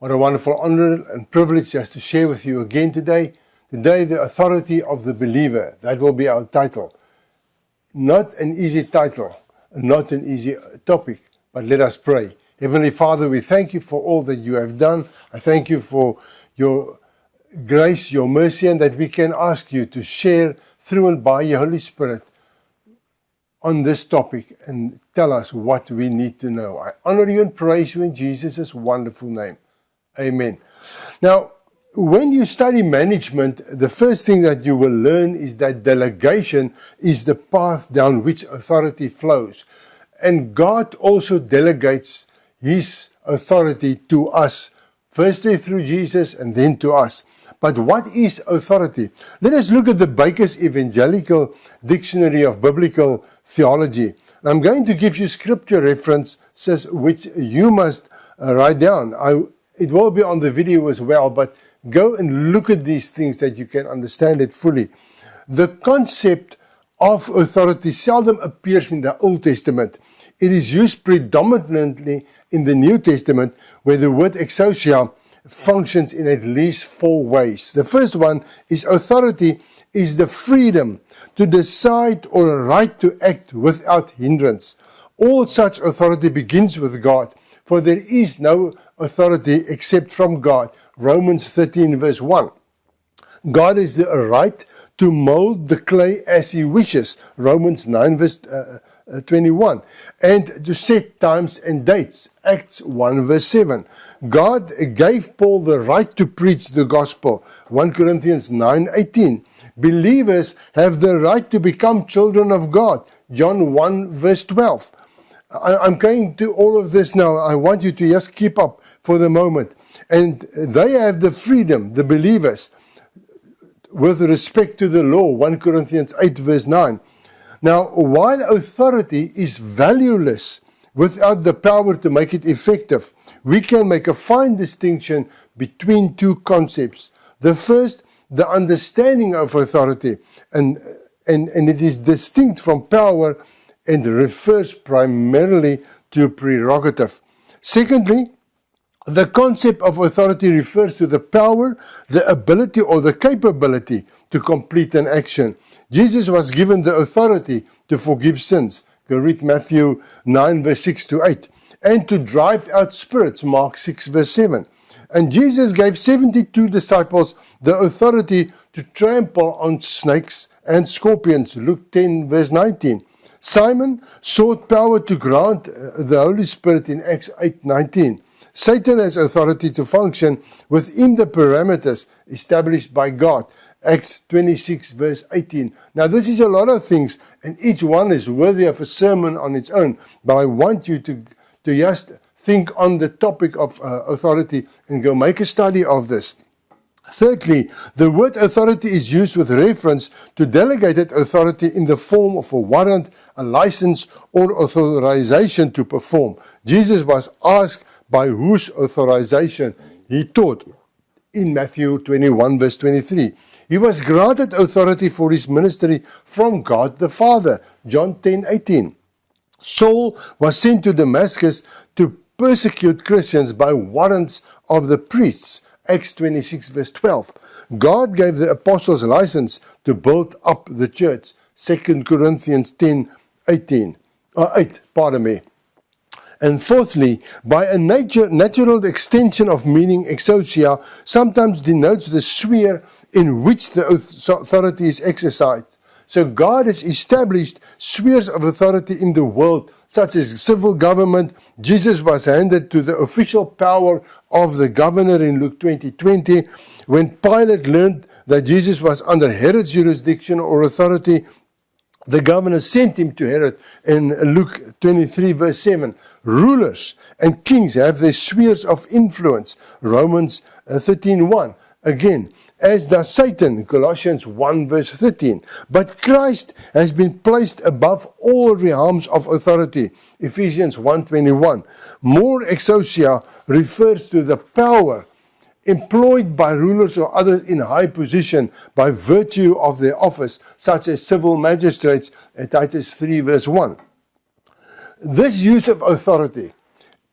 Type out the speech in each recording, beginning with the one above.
What a wonderful honor and privilege just to share with you again today. Today, the authority of the believer. That will be our title. Not an easy title, not an easy topic, but let us pray. Heavenly Father, we thank you for all that you have done. I thank you for your grace, your mercy, and that we can ask you to share through and by your Holy Spirit on this topic and tell us what we need to know. I honor you and praise you in Jesus' wonderful name. Amen. Now, when you study management, the first thing that you will learn is that delegation is the path down which authority flows. And God also delegates His authority to us, firstly through Jesus and then to us. But what is authority? Let us look at the Baker's Evangelical Dictionary of Biblical Theology. I'm going to give you scripture references which you must write down. It will be on the video as well, but go and look at these things that you can understand it fully. The concept of authority seldom appears in the Old Testament. It is used predominantly in the New Testament, where the word exousia functions in at least 4 ways. The first one is authority is the freedom to decide or a right to act without hindrance. All such authority begins with God, for there is no authority except from God. Romans 13 verse 1. God has the right to mold the clay as He wishes. Romans 9 verse 21. And to set times and dates. Acts 1 verse 7. God gave Paul the right to preach the gospel. 1 Corinthians 9:18. Believers have the right to become children of God. John 1 verse 12. I'm going to all of this now. I want you to just keep up for the moment. And they have the freedom, the believers, with respect to the law. 1 Corinthians 8 verse 9. Now, while authority is valueless without the power to make it effective, we can make a fine distinction between 2 concepts. The first, the understanding of authority, and it is distinct from power and refers primarily to prerogative. Secondly, the concept of authority refers to the power, the ability or the capability to complete an action. Jesus was given the authority to forgive sins. Go read Matthew 9 verse 6 to 8. And to drive out spirits, Mark 6 verse 7. And Jesus gave 72 disciples the authority to trample on snakes and scorpions, Luke 10 verse 19. Simon sought power to grant the Holy Spirit in Acts 8:19. Satan has authority to function within the parameters established by God. Acts 26 verse 18. Now this is a lot of things, and each one is worthy of a sermon on its own. But I want you to just think on the topic of authority and go make a study of this. Thirdly, the word authority is used with reference to delegated authority in the form of a warrant, a license, or authorization to perform. Jesus was asked by whose authorization He taught in Matthew 21 verse 23. He was granted authority for His ministry from God the Father. John 10:18. Saul was sent to Damascus to persecute Christians by warrants of the priests. Acts 26 verse 12. God gave the apostles license to build up the church. 2 Corinthians 10:8. And fourthly, by a natural extension of meaning, exousia sometimes denotes the sphere in which the authority is exercised. So God has established spheres of authority in the world, such as civil government. Jesus was handed to the official power of the governor in Luke 20:20. When Pilate learned that Jesus was under Herod's jurisdiction or authority, the governor sent him to Herod in Luke 23 verse 7. Rulers and kings have their spheres of influence. Romans 13:1. Again, as does Satan, Colossians 1 verse 13. But Christ has been placed above all realms of authority, Ephesians 1:21. More exousia refers to the power employed by rulers or others in high position by virtue of their office, such as civil magistrates, Titus 3 verse 1. This use of authority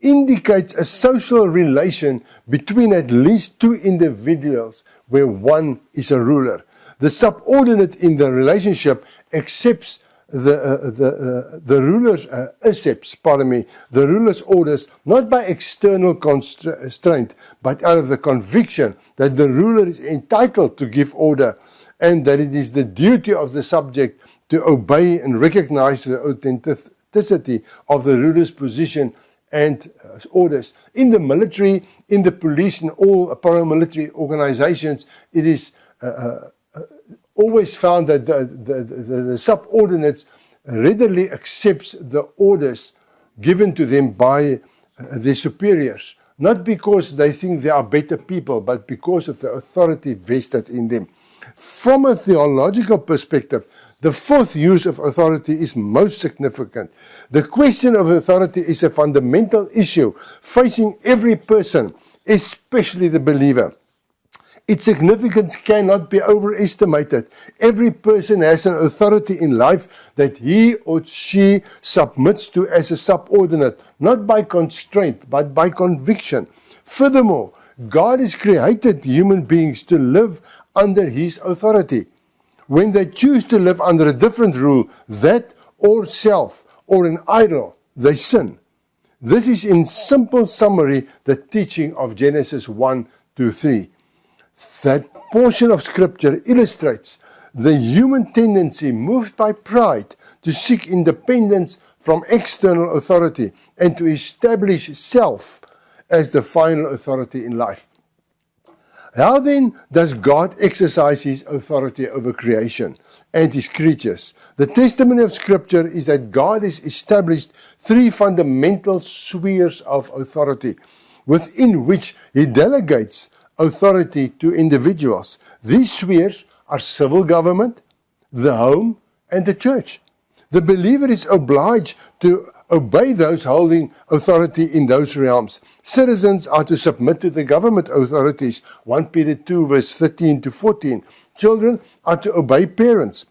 indicates a social relation between at least two individuals where one is a ruler. The subordinate in the relationship accepts the ruler's orders, not by external constraint, but out of the conviction that the ruler is entitled to give order, and that it is the duty of the subject to obey and recognize the authenticity of the ruler's position and orders. In the military, in the police, and all paramilitary organizations, it is always found that the subordinates readily accepts the orders given to them by their superiors, not because they think they are better people, but because of the authority vested in them. From a theological perspective, the fourth use of authority is most significant. The question of authority is a fundamental issue facing every person, especially the believer. Its significance cannot be overestimated. Every person has an authority in life that he or she submits to as a subordinate, not by constraint, but by conviction. Furthermore, God has created human beings to live under His authority. When they choose to live under a different rule, that or self or an idol, they sin. This is in simple summary the teaching of Genesis 1-3. That portion of scripture illustrates the human tendency moved by pride to seek independence from external authority and to establish self as the final authority in life. How then does God exercise His authority over creation and His creatures? The testimony of Scripture is that God has established three fundamental spheres of authority within which He delegates authority to individuals. These spheres are civil government, the home, and the church. The believer is obliged to obey those holding authority in those realms. Citizens are to submit to the government authorities, 1 Peter 2:13-14. Children are to obey parents,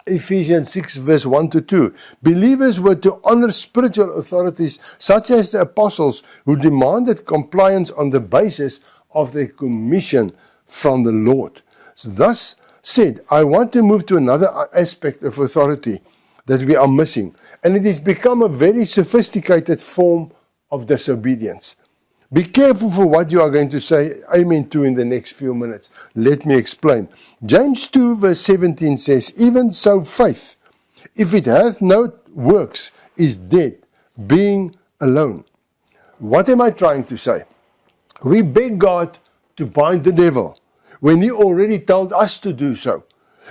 Ephesians 6:1-2. Believers were to honor spiritual authorities such as the apostles, who demanded compliance on the basis of their commission from the Lord. So thus said, I want to move to another aspect of authority that we are missing, and it has become a very sophisticated form of disobedience. Be careful for what you are going to say amen to in the next few minutes. Let me explain. James 2:17 says, even so faith, if it hath no works, is dead, being alone. What am I trying to say? We beg God to bind the devil when He already told us to do so.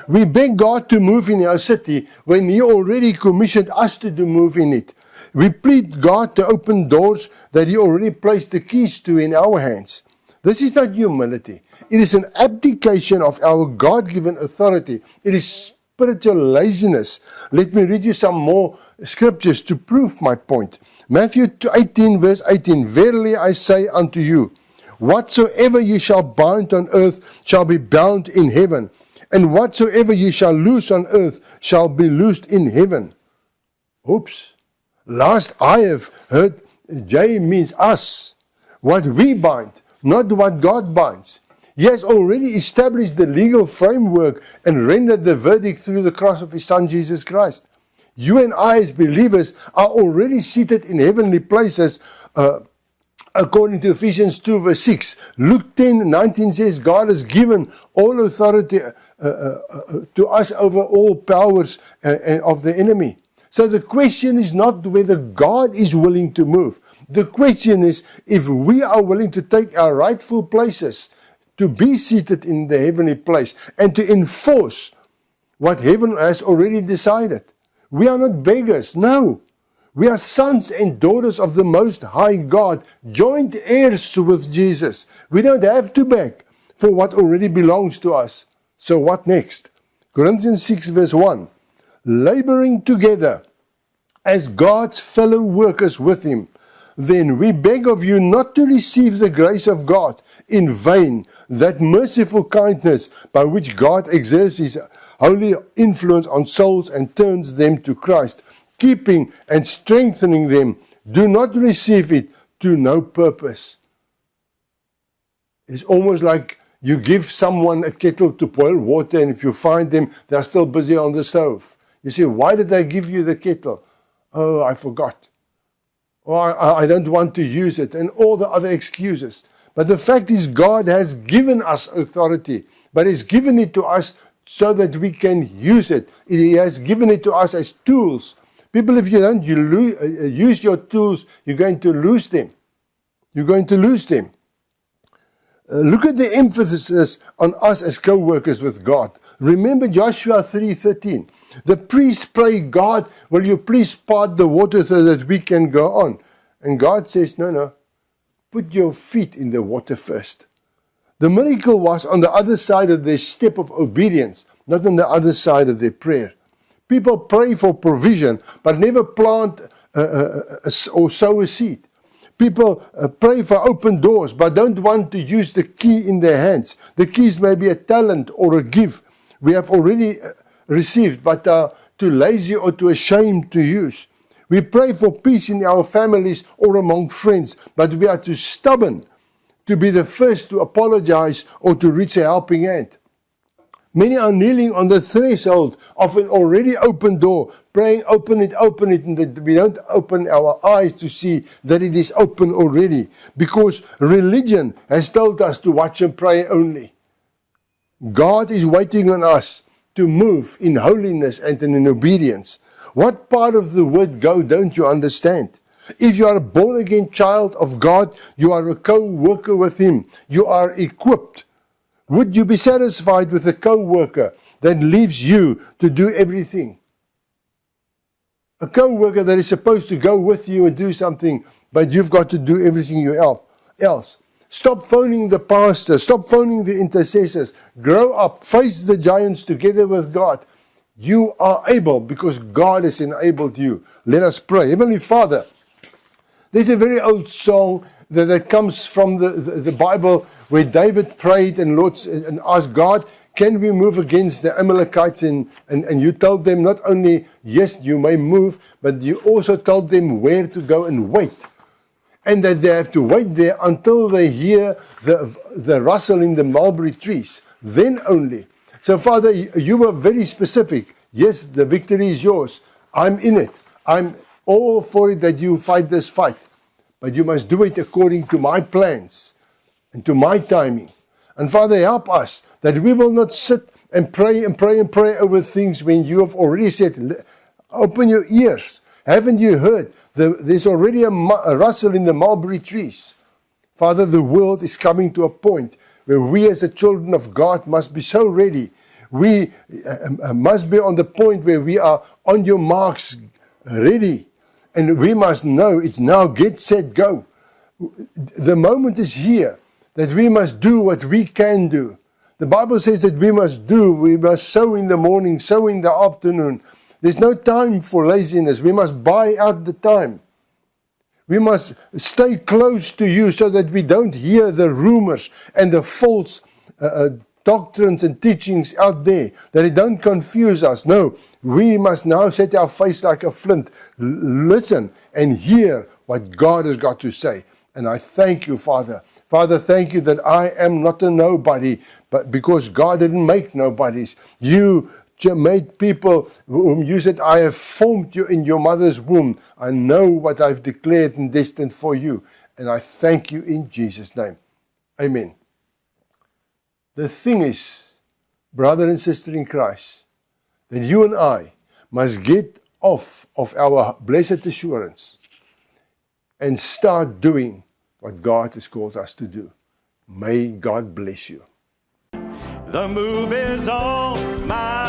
We beg God to move in our city when He already commissioned us to move in it. We plead God to open doors that He already placed the keys to in our hands. This is not humility. It is an abdication of our God-given authority. It is spiritual laziness. Let me read you some more scriptures to prove my point. Matthew 18:18, verily I say unto you, whatsoever ye shall bind on earth shall be bound in heaven, and whatsoever ye shall loose on earth shall be loosed in heaven. Oops. Last I have heard, J means us. What we bind, not what God binds. He has already established the legal framework and rendered the verdict through the cross of His Son Jesus Christ. You and I as believers are already seated in heavenly places, according to Ephesians 2:6. Luke 10:19 says God has given all authority to us over all powers of the enemy. So the question is not whether God is willing to move. The question is if we are willing to take our rightful places, to be seated in the heavenly place, and to enforce what heaven has already decided. We are not beggars, no. We are sons and daughters of the Most High God, joint heirs with Jesus. We don't have to beg for what already belongs to us. So what next? Corinthians 6:1. Laboring together as God's fellow workers with Him, then we beg of you not to receive the grace of God in vain, that merciful kindness by which God exerts His holy influence on souls and turns them to Christ, keeping and strengthening them. Do not receive it to no purpose. It's almost like you give someone a kettle to boil water, and if you find them, they're still busy on the stove. You say, why did I give you the kettle? Oh, I forgot. Or I don't want to use it, and all the other excuses. But the fact is, God has given us authority, but He's given it to us so that we can use it. He has given it to us as tools. People, if you don't use your tools, you're going to lose them. You're going to lose them. Look at the emphasis on us as co-workers with God. Remember Joshua 3:13. The priests pray, God, will you please part the water so that we can go on? And God says, no, put your feet in the water first. The miracle was on the other side of their step of obedience, not on the other side of their prayer. People pray for provision, but never plant or sow a seed. People pray for open doors, but don't want to use the key in their hands. The keys may be a talent or a gift we have already received, but are too lazy or too ashamed to use. We pray for peace in our families or among friends, but we are too stubborn to be the first to apologize or to reach a helping hand. Many are kneeling on the threshold of an already open door, praying, open it, and that we don't open our eyes to see that it is open already, because religion has told us to watch and pray only. God is waiting on us to move in holiness and in obedience. What part of the word go don't you understand? If you are a born-again child of God, you are a co-worker with Him. You are equipped. Would you be satisfied with a co-worker that leaves you to do everything? A co-worker that is supposed to go with you and do something, but you've got to do everything else. Stop phoning the pastor. Stop phoning the intercessors. Grow up. Face the giants together with God. You are able because God has enabled you. Let us pray. Heavenly Father, there's a very old song that comes from the Bible where David prayed and asked God, can we move against the Amalekites? And you told them not only, yes, you may move, but you also told them where to go and wait. And that they have to wait there until they hear the rustle in the mulberry trees. Then only. So Father, you were very specific. Yes, the victory is yours. I'm in it. I'm all for it that you fight this fight. But you must do it according to my plans and to my timing. And Father, help us that we will not sit and pray over things when you have already said, open your ears. Haven't you heard? There's already a rustle in the mulberry trees. Father, the world is coming to a point where we as the children of God must be so ready. We must be on the point where we are on your marks, ready. And we must know it's now get, set, go. The moment is here that we must do what we can do. The Bible says that we must sow in the morning, sow in the afternoon. There's no time for laziness. We must buy out the time. We must stay close to you so that we don't hear the rumors and the false doctrines and teachings out there, that it don't confuse us. No, we must now set our face like a flint, listen and hear what God has got to say. And I thank you, Father. Father, thank you that I am not a nobody, but because God didn't make nobodies. You made people whom you said, I have formed you in your mother's womb. I know what I've declared and destined for you. And I thank you in Jesus' name. Amen. The thing is, brother and sister in Christ, that you and I must get off of our blessed assurance and start doing what God has called us to do. May God bless you. The move is all mine.